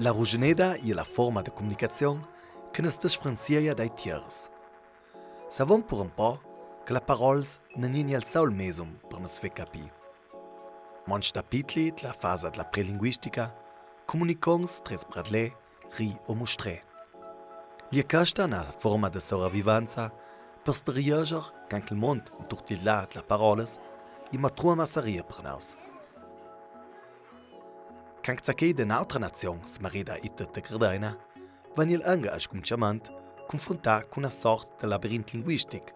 La rugeneda è la forma di comunicazione che ne differenzia dai tiers. Savon per un po' che le parole non sono il solo mesum per nos far capire. Manch capitoli della fase della prelinguistica comunicano tra bradlè, ri o mostrè. Gli questa è una forma di sopravvivenza per steriegere che anche il mondo intorno alle parole è una trua masseria per noi. Quand s'acchei de un'altra nazione smarrida ita te Gardena, van il anche al scumciamant confrontar con una sorta de labirint linguistic,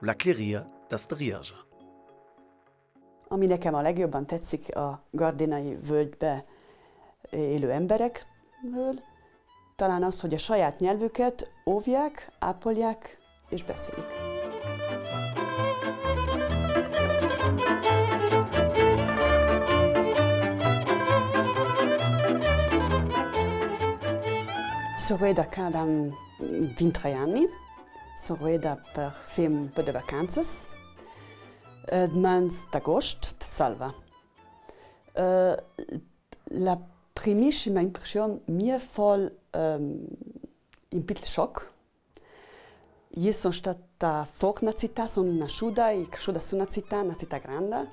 o la cleria da steriegere. Ami nekem a legjobban tetszik a Gardénai völgybe élő emberekből, talán az, hogy a saját nyelvüket óvják, ápolják és beszélik. Sono da cada 23 anni, sono da per film per le vacanze, mens d'agost, salva. La primissima impressione mia fu un piccolo shock. Io sono stata fuori una città, sono nasciuta e cresciuta su una città grande.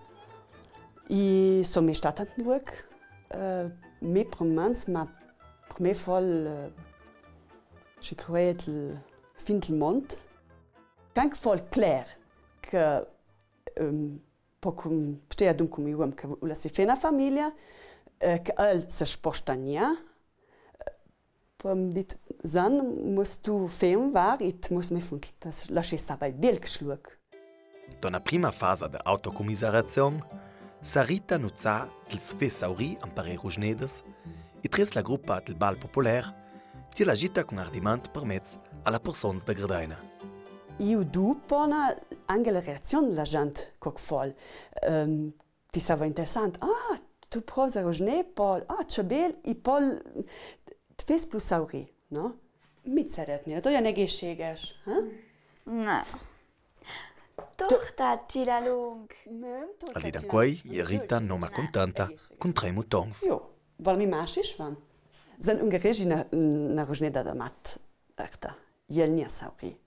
E sono stata a New York. Me per me, ma per me fu je croyais le fin du monde. Quand il est clair que pour stea donc come uom che la si fa una famiglia, che el se sposta nia, pom dit zan musst du fem war, it muss me fun das lasche sabai bel geschlug. Donna prima fase de autocomiserazione, Sarita nuzza ils fe sauri am pare rugnedes, e tres la gruppa del bal popolare, ti l'agita con ardiment permezz alla persona da Gardena. Io dupona anche la reazione della gente che fa. Ti stava interessante. Ah, tu provi a rugner, poi, ah, c'è bello, e poi ti fai più sauri, no? Mit szeretnél? Olyan egészséges, ha? Na. Torta csilalunk. All'ida quei, Rita non è contenta con 3 mutons. Jo, valami más is van. Zijn ungereži na rožneda da mat erta. Jel nia sauri.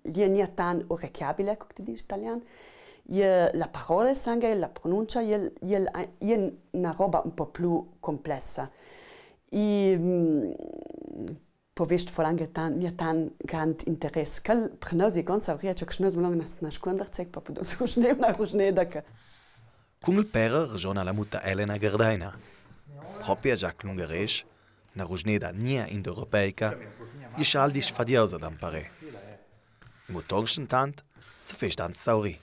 Jel nia tan orecchiabile, come ti dici in italiano. La parola sangue, la pronuncia, jel una roba un po' più complessa. Povest for anche nia tan grand interesse. Cal prenosi gon sauria, čak šnoz mnogo na škondrcek, pa podo su šne na rožneda. Con il pera ragiona la muta Elena Gardena. Proprio già l'ungaresch, una rugneda nia indoeuropeica, e schaldisch fadiosa da impare. I motorsten tant se fes dan sauri.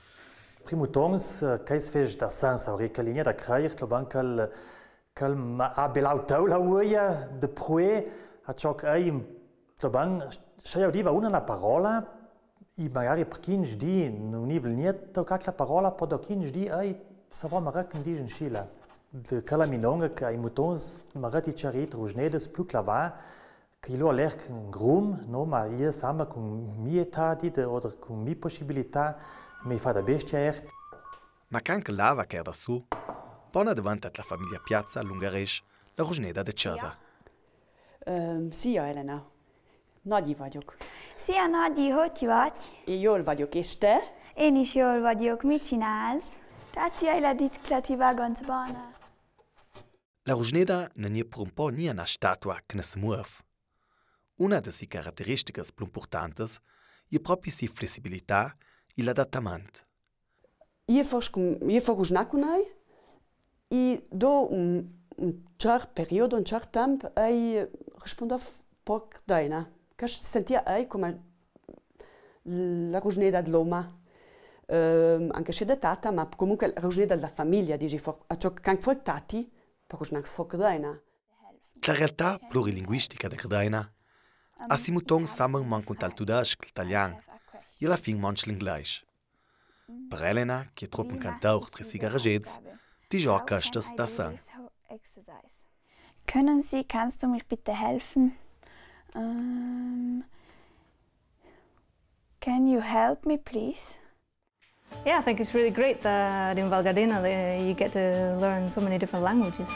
Primo tongs, che si fes da san sauri, che linea da creier, lo cal a belau taula uia de proe, a ciò che lo ban, se diva una parola, e magari per 15 di non nivel niente, che la parola po da 15 di, se va magari in digen scila. De cala minonga che ai mutons marati charit rugnedes plus clava che lo lerc in grum no ma io sama con mie etadi oder con mi possibilità mi fa da bestia ert. Ma canche lava che da su, pona davanti alla famiglia Piazza Lungaresh la rugneda de casa. Szia, Elena. Nagyi vagyok. Szia, Nagyi, hogy vagy? Én jól vagyok, és te? Én is jól vagyok, mit csinálsz? Tati hai la dit che ti va ganz bene. La rugneda non è per un po' ni una statua che ne si muove. Una delle sue caratteristiche più importanti è proprio la flessibilità e l'adattamento. Io faccio rusnacunai e do un certo periodo, un certo tempo, e rispondo a poco daina. Che si sentia come la rugneda dell'uomo. Anche se da tata, ma comunque la rugneda della famiglia, dici, a ciò che anche tati, per rusnac for Gardena. La realtà plurilinguistica di Gardena ha si muton samen man con tal tudesc l'italiano e alla fin manch l'inglese. Per Elena, che è troppo incantaur tra si garagets, die gioca das da sang. Kannst du mich bitte helfen? Can you help me, please? Yeah, I think it's really great that in Val Gardena you get to learn so many different languages.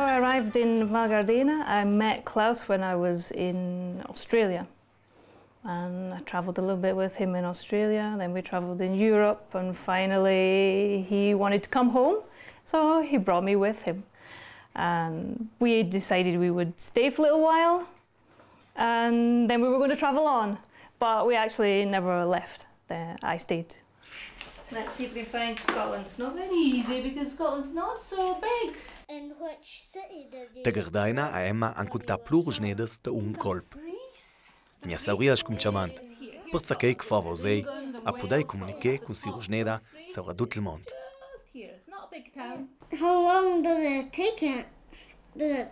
How I arrived in Val Gardena, I met Klaus when I was in Australia. And I travelled a little bit with him in Australia, then we travelled in Europe, and finally he wanted to come home, so he brought me with him. And we decided we would stay for a little while, and then we were going to travel on. But we actually never left. I stayed. Let's see if we can find Scotland. It's not very easy because Scotland's not so big. In which city did Da Gardena a Emma han contat plurusnedas da colp. Nia saurias cum chamant, per saquei que fava usei, a podei comunicar com si rusneda sobre tot el mond. How long does it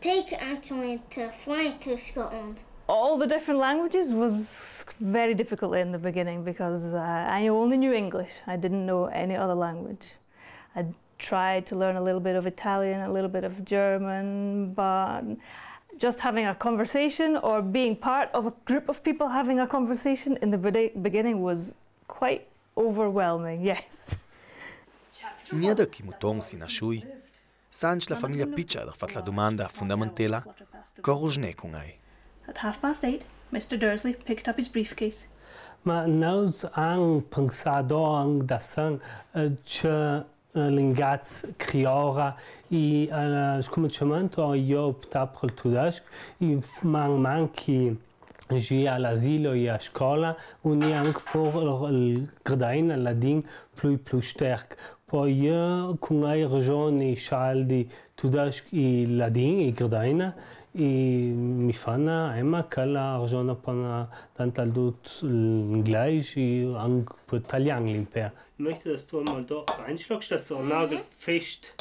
take actually to fly to Scotland? All the different languages was very difficult in the beginning because I only knew English. I didn't know any other language. I tried to learn a little bit of Italian, a little bit of German, but just having a conversation or being part of a group of people having a conversation in the beginning was quite overwhelming, yes. Nieda chi mutong si nasciui, sanch la famiglia Pitcher fat la domanda fundamentala, co rusne con ei. At 8:30, Mr. Dursley picked up his briefcase. Ma nós han pensado ang dasan che l'ingaz criora i scominciamento io opta per tudask i manchi gi all'asilo e a scuola und anche for il gradain ladin plus sterk. Poi io con ai regioni scialdi tudask i ladin i gradaina i mi fanno Emma che la regione pana tantal dut l'inglese e anche l'italiano l'impero. Ich möchte, dass du einmal da reinschlagst, dass der Nagel fest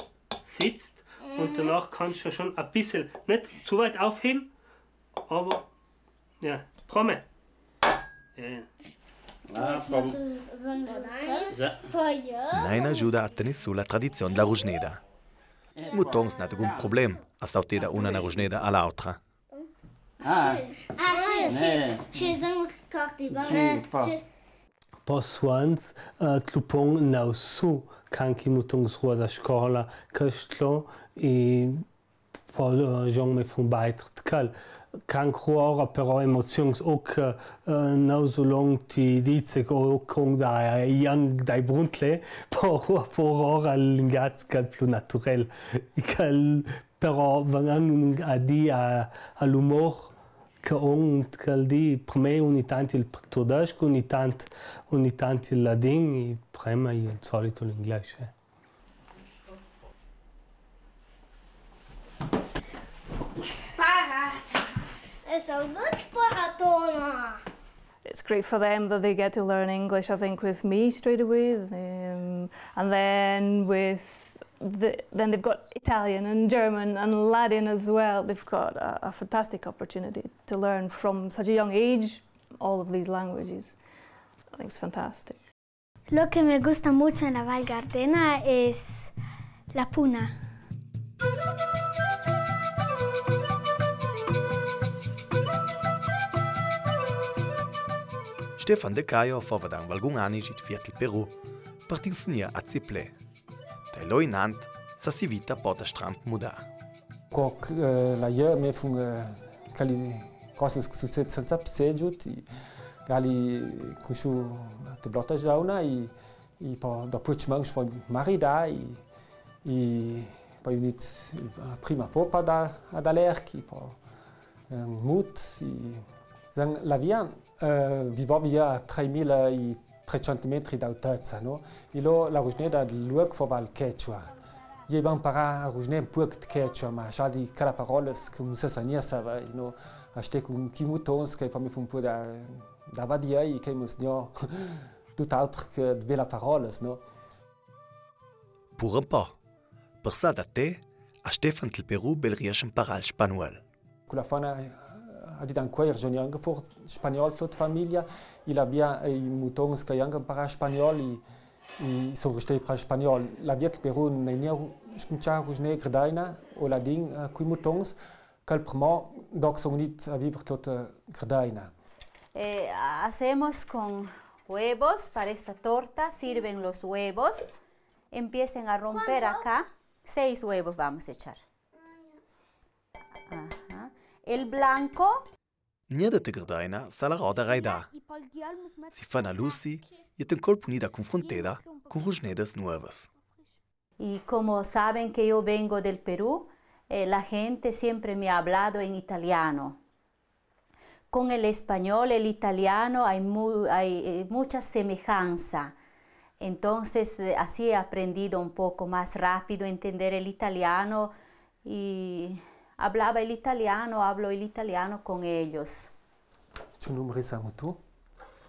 sitzt und danach kannst du schon ein bisschen, nicht zu weit aufheben, aber ja, Promme. Nein ajuda a tenir su la tradizione della rusneda. Mutongs not un problem, a sauter da una rusneda all'altra. She's in Cartiba. Possuans tlupong nau su kanki mutongs rua da scola kastlo e pol jong me fun beitert kal kan croira però emotions ook nau so long ti dice o kong da young dai bruntle por ora l'ingaz kal plus naturel kal però vangan adi a l'umor che di prima ogni tanto il tedesco, ogni tanto il ladino e prima il solito l'inglese. It's great for them that they get to learn English, I think, with me straight away, and then then they've got Italian and German and Latin as well. They've got a fantastic opportunity to learn from such a young age all of these languages. I think it's fantastic. Lo que me gusta mucho en la Val Gardena es la puna. Stefan De Caio fava dan valgun anni git viertel Peru per t'insegnare a ziple. Da lui nant sa si vita pot a stramp muda. Coc la io me fun cali cose che succede senza psegiut gali cusciu te blotta jauna e poi dopo ci mangi poi marida e poi unit prima popa da lerchi poi mut e la via vivoia a 3.300 metri d'altezza, no? E la rusneda luoc fa il quechua. Io ho imparato a rusneda un po' di quechua, ma già di cada parola che non si sa niente, no? Aste con chi mutons che fa mi un po' da vadia e che mi sno tutt'altro che di belle parole, no? Pur un po'. Per sa da te, a Stefan del Perù bel riesce a imparare il spagnolo. Con la fana ha dit ancora regioni anche for spagnolo tutta famiglia il abbia i mutons che anche impara spagnolo e sono stati per spagnolo la via che Perù non è scucciare rusne credaina o la ding qui mutons che il primo doc sono uniti a vivere tutta credaina. Hacemos con huevos para esta torta, sirven los huevos, empiecen a romper acá, 6 huevos vamos a echar. El blanco. Niente te Gardaina sa la roda raida. Si fa na Lucy y ten colpo unida confronteda con rosnedas nuevas. Y como saben que yo vengo del Perú, la gente siempre me ha hablado en italiano. Con el español, el italiano hay mucha semejanza. Entonces, así he aprendido un poco más rápido a entender el italiano y hablo el italiano con ellos. Ce numeri siamo tu?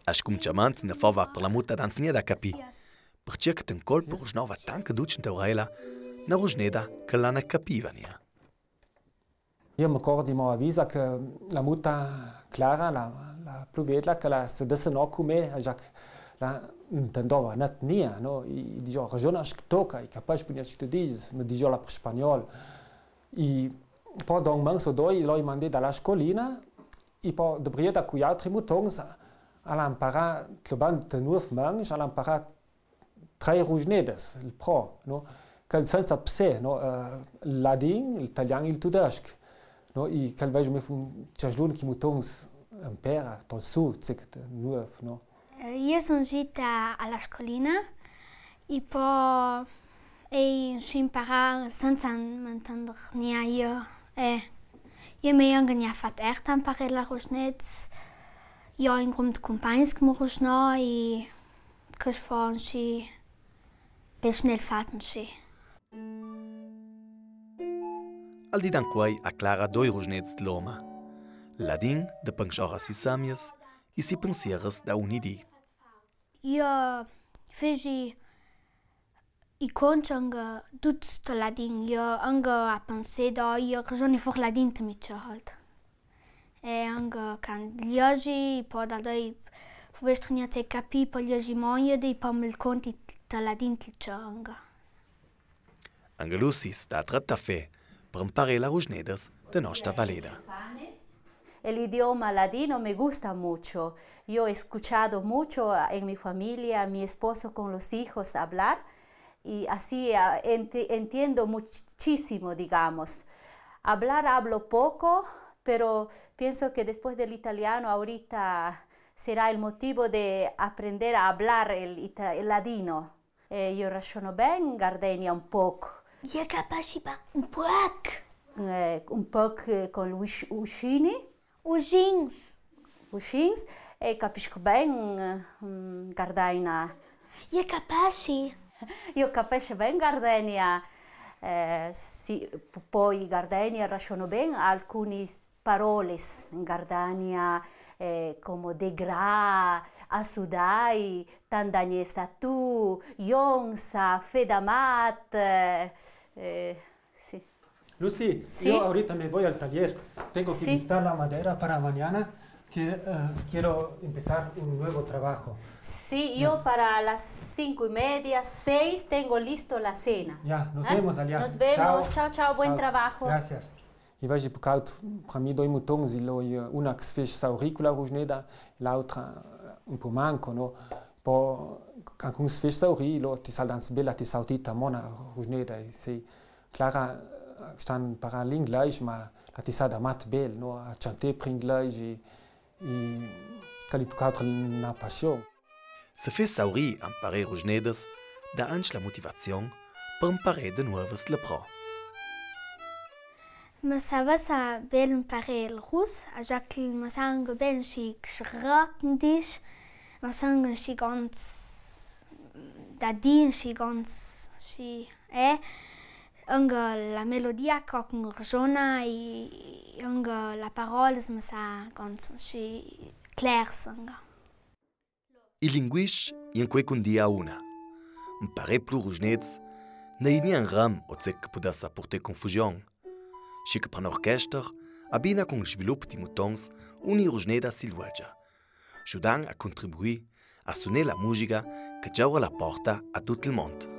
Aș cum chamant ne fava per la muta danznia da capi. Perché che ten colpo rosnova tanca ducin teurela, na rosneda che la ne capivania. Io mi ricordo di mo avvisa che la muta Clara, la più bella, che la sedesse no con me, la intendova net nia, no? E dice, ragione che tocca, e capace per che tu dici, mi dice la per spagnolo. E poi da un mese o due l'ho mandato dalla scolina, e poi dopo da quei altri mutoni, alla imparato, trovando 9 mesi, alla imparato 3 rosnedes, il pro, no? Che senza pse, no? Il ladin, l'italiano e il tedesco. No, e che vejo me c'è giorni che mutons impara dal sud, c'è nuovo, no? Io sono gita alla scolina e poi ho imparato senza intendere io. Io mi ho fatto echt imparare la rosnez. Io ho incontrato compagni che mi rosno e che fanno per schnell fatto. Al di dan quai a Clara 2 rosneds de l'oma. Ladin de pensiora si samias e si pensieras da unidi. Io feci i conchanga tutto ladin. Io anche a pensare da io ragione for ladin te mi halt. E anche can liagi poi da dai vestria te capi poi liagi moia dei poi mel conti te ladin te changa. Anche Lucy sta tratta fe per imparare la rosnedas de nostra valeda. El idioma ladino me gusta mucho. Yo he escuchado mucho en mi familia, mi esposo con los hijos hablar y así entiendo muchísimo, digamos. Hablar hablo poco, pero pienso que después del italiano ahorita será el motivo de aprender a hablar el ladino. Yo ragiono ben Gardenia un poco. Io capace un po'. Un po' con uscini. Uscins. E capisco ben Gardenia. Io capace. Io capisco ben Gardenia. Sì, poi Gardenia ragiono ben alcune parole in Gardenia come de gra, asudai, tandagnesta tu, yonsa, fedamat. Sí. Lucy, ¿Sí? yo ahorita me voy al taller. Tengo que Sí. listar la madera para mañana, que quiero empezar un nuevo trabajo. Sí, yo para las 5:30, 6 tengo listo la cena. Ya, nos vemos allá. Nos vemos. Chao, chao, buen trabajo. Gracias. E vejo por causa para mim 2 mutons, uma que se fez sauricula rosneda, e l'altra un po' manco, no? Poi quando se fez sauri, ti saldanza bella ti sautita mona rosneda, e sei Clara stan para l'inglês, ma la ti sa da mat bel, no? A chanter per inglês e cali por causa na paixão. Se fez sauri imparare rosnedas, da anche la motivazione per imparare de nuovas le pro. Ma savasa bel imparare il rus, já que ma sangue ben si schrakendis, ma sangue si ganz da din si ganz si anche la melodia con ragiona e anche la parola ma sa ganz si clair sanga. I linguisch in quei con dia una. Imparare plus rosneds, ne in un ram o zec che podas apporter confusion. Și că prin orchestra, abina con svilup di mutons uni rosneda silvagia, ajudant a contribuir a suonar la musica che giaura la porta a tutto il mondo.